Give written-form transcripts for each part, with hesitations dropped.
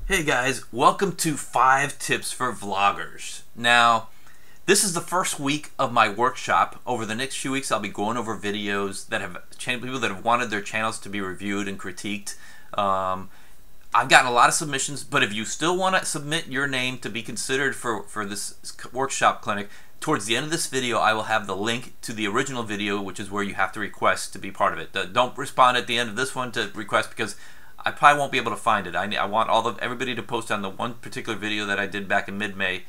Hey guys, welcome to 5 Tips for Vloggers. Now, this is the first week of my workshop. Over the next few weeks, I'll be going over videos that have people that have wanted their channels to be reviewed and critiqued. I've gotten a lot of submissions, but if you still want to submit your name to be considered for this workshop clinic, towards the end of this video, I will have the link to the original video, which is where you have to request to be part of it. Don't respond at the end of this one to request because I probably won't be able to find it. I want everybody to post on the one particular video that I did back in mid-May.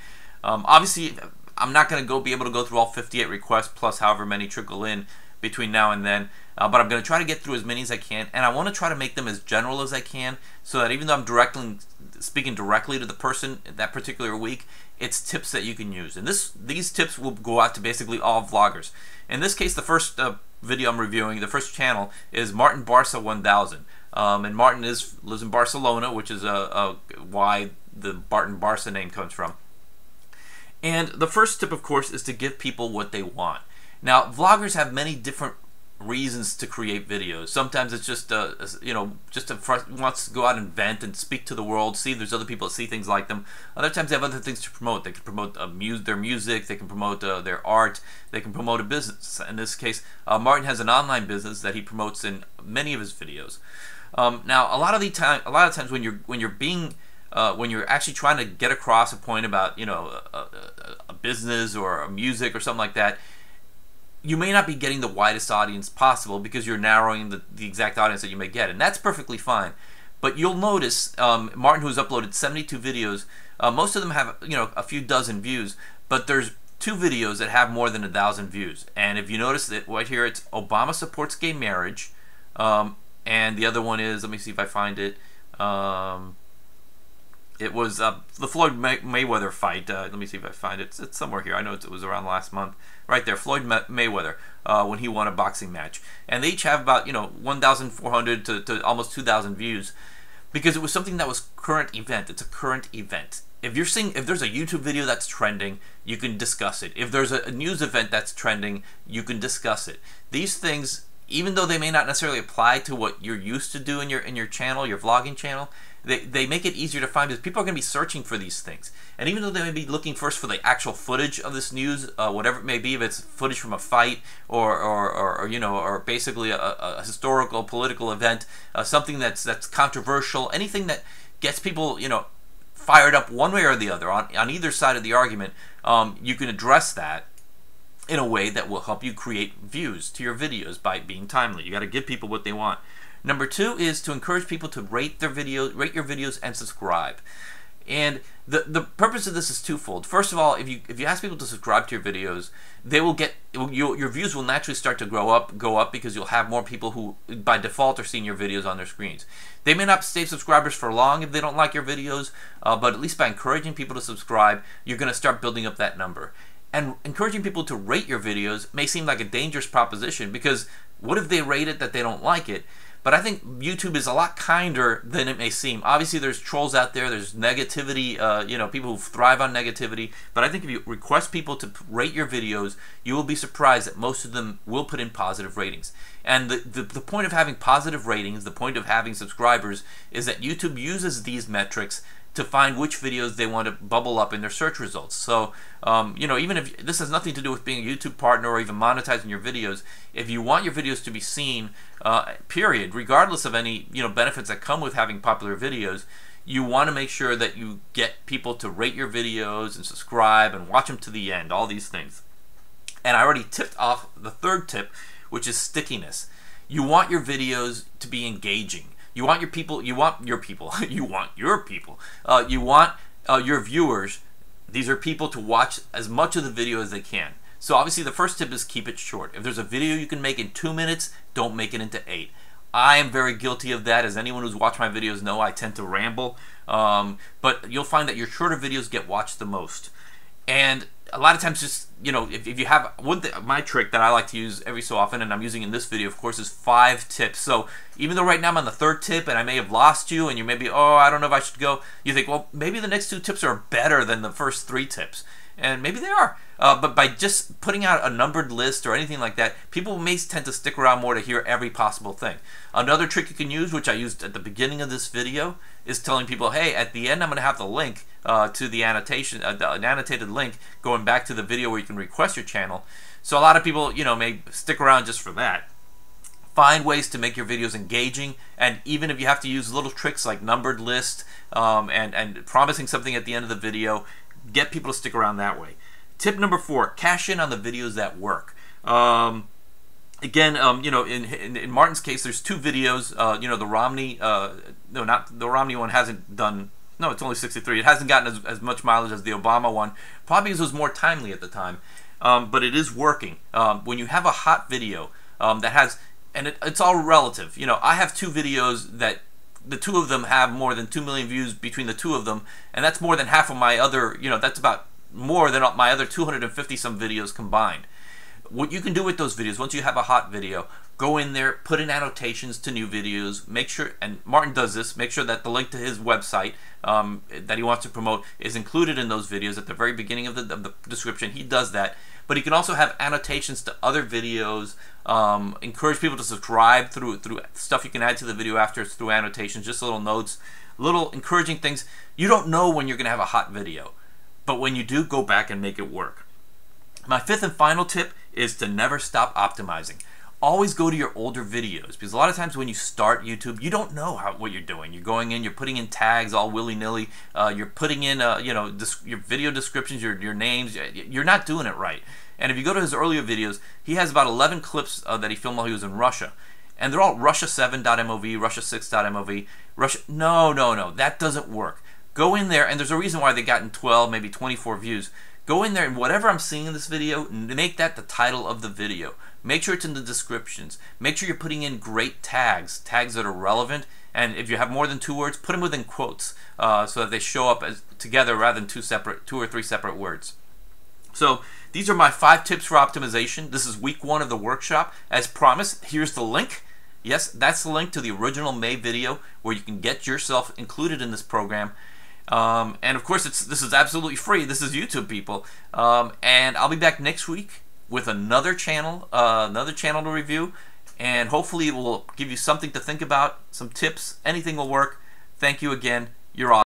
Obviously, I'm not going to be able to go through all 58 requests plus however many trickle in between now and then. But I'm going to try to get through as many as I can, and I want to try to make them as general as I can, so that even though I'm speaking directly to the person that particular week, it's tips that you can use. And these tips will go out to basically all vloggers. In this case, the first video I'm reviewing, the first channel, is Martin Barca 1000. And Martin lives in Barcelona, which is why the Martin Barca name comes from. And the first tip, of course, is to give people what they want. Now, vloggers have many different reasons to create videos. Sometimes it's just wants to go out and vent and speak to the world, see if there's other people that see things like them. Other times they have other things to promote. They can promote their music, they can promote their art, they can promote a business. In this case, Martin has an online business that he promotes in many of his videos. Now, a lot of times when you're actually trying to get across a point about a business or a music or something like that, you may not be getting the widest audience possible because you're narrowing the exact audience that you may get, and that's perfectly fine. But you'll notice Martin, who's uploaded 72 videos, most of them have a few dozen views, but there's 2 videos that have more than 1,000 views. And if you notice that right here, it's Obama supports gay marriage, and the other one is, let me see if I find it. It was the Floyd Mayweather fight. Let me see if I find it. It's somewhere here. I know it was around last month. Right there, Floyd Mayweather, when he won a boxing match. And they each have about 1,400 to almost 2,000 views, because it was something that was current event. It's a current event. If there's a YouTube video that's trending, you can discuss it. If there's a news event that's trending, you can discuss it. These things, even though they may not necessarily apply to what you're used to do in your channel, your vlogging channel, they make it easier to find because people are going to be searching for these things. And even though they may be looking first for the actual footage of this news, whatever it may be, if it's footage from a fight or basically a historical political event, something that's controversial, anything that gets people fired up one way or the other on either side of the argument, you can address that in a way that will help you create views to your videos by being timely. You got to give people what they want. Number 2 is to encourage people to rate your videos and subscribe. And the purpose of this is twofold. First of all, if you ask people to subscribe to your videos, they will get your views will naturally start to go up because you'll have more people who by default are seeing your videos on their screens. They may not stay subscribers for long if they don't like your videos, but at least by encouraging people to subscribe, you're going to start building up that number. And encouraging people to rate your videos may seem like a dangerous proposition, because what if they rate it that they don't like it? But I think YouTube is a lot kinder than it may seem. Obviously, there's trolls out there. There's negativity, people who thrive on negativity. But I think if you request people to rate your videos, you will be surprised that most of them will put in positive ratings. And the point of having positive ratings, the point of having subscribers, is that YouTube uses these metrics to find which videos they want to bubble up in their search results. So, even if this has nothing to do with being a YouTube partner or even monetizing your videos, if you want your videos to be seen, period, regardless of any benefits that come with having popular videos, you want to make sure that you get people to rate your videos and subscribe and watch them to the end. All these things. And I already tipped off the 3rd tip, which is stickiness. You want your videos to be engaging. You want your viewers, these are people, to watch as much of the video as they can. So obviously the first tip is keep it short. If there's a video you can make in 2 minutes, don't make it into 8. I am very guilty of that. As anyone who's watched my videos know, I tend to ramble. But you'll find that your shorter videos get watched the most. And a lot of times, just if you have my trick that I like to use every so often, and I'm using in this video, of course, is 5 tips. So even though right now I'm on the 3rd tip and I may have lost you, and you may be, oh, I don't know if I should go, you think, well, maybe the next 2 tips are better than the first 3 tips. and maybe they are. But by just putting out a numbered list or anything like that, people may tend to stick around more to hear every possible thing. Another trick you can use, which I used at the beginning of this video, is telling people, hey, at the end I'm going to have the link to the annotation, an annotated link going back to the video where you can request your channel. So a lot of people, may stick around just for that. Find ways to make your videos engaging, and even if you have to use little tricks like numbered list and promising something at the end of the video, get people to stick around that way. Tip number 4, cash in on the videos that work. Again, in Martin's case, there's 2 videos. The Romney, no, not the Romney one hasn't done. No, it's only 63. It hasn't gotten as much mileage as the Obama one, probably because it was more timely at the time. But it is working. When you have a hot video that has, and it's all relative. I have 2 videos that the 2 of them have more than 2 million views between the 2 of them, and that's more than half of my other. That's about more than my other 250 some videos combined. What you can do with those videos, once you have a hot video, go in there, put in annotations to new videos, make sure, and Martin does this, make sure that the link to his website that he wants to promote is included in those videos at the very beginning of the description. He does that. But he can also have annotations to other videos, encourage people to subscribe through stuff you can add to the video after it's through annotations, just little notes, little encouraging things. You don't know when you're going to have a hot video, but when you do, go back and make it work. My 5th and final tip is to never stop optimizing. Always go to your older videos, because a lot of times when you start YouTube, you don't know what you're doing. You're going in, you're putting in tags all willy-nilly. You're putting in, your video descriptions, your names. You're not doing it right. And if you go to his earlier videos, he has about 11 clips that he filmed while he was in Russia, and they're all Russia7.mov, Russia6.mov. No, that doesn't work. Go in there, and there's a reason why they gotten 12, maybe 24 views. Go in there, and whatever I'm seeing in this video, make that the title of the video. Make sure it's in the descriptions. Make sure you're putting in great tags that are relevant. And if you have more than 2 words, put them within quotes so that they show up as together rather than 2 or 3 separate words. So these are my 5 tips for optimization. This is week 1 of the workshop. As promised, here's the link. Yes, that's the link to the original May video where you can get yourself included in this program. And of course, this is absolutely free. This is YouTube, people. And I'll be back next week with another channel to review, and hopefully it will give you something to think about, some tips. Anything will work. Thank you again. You're awesome.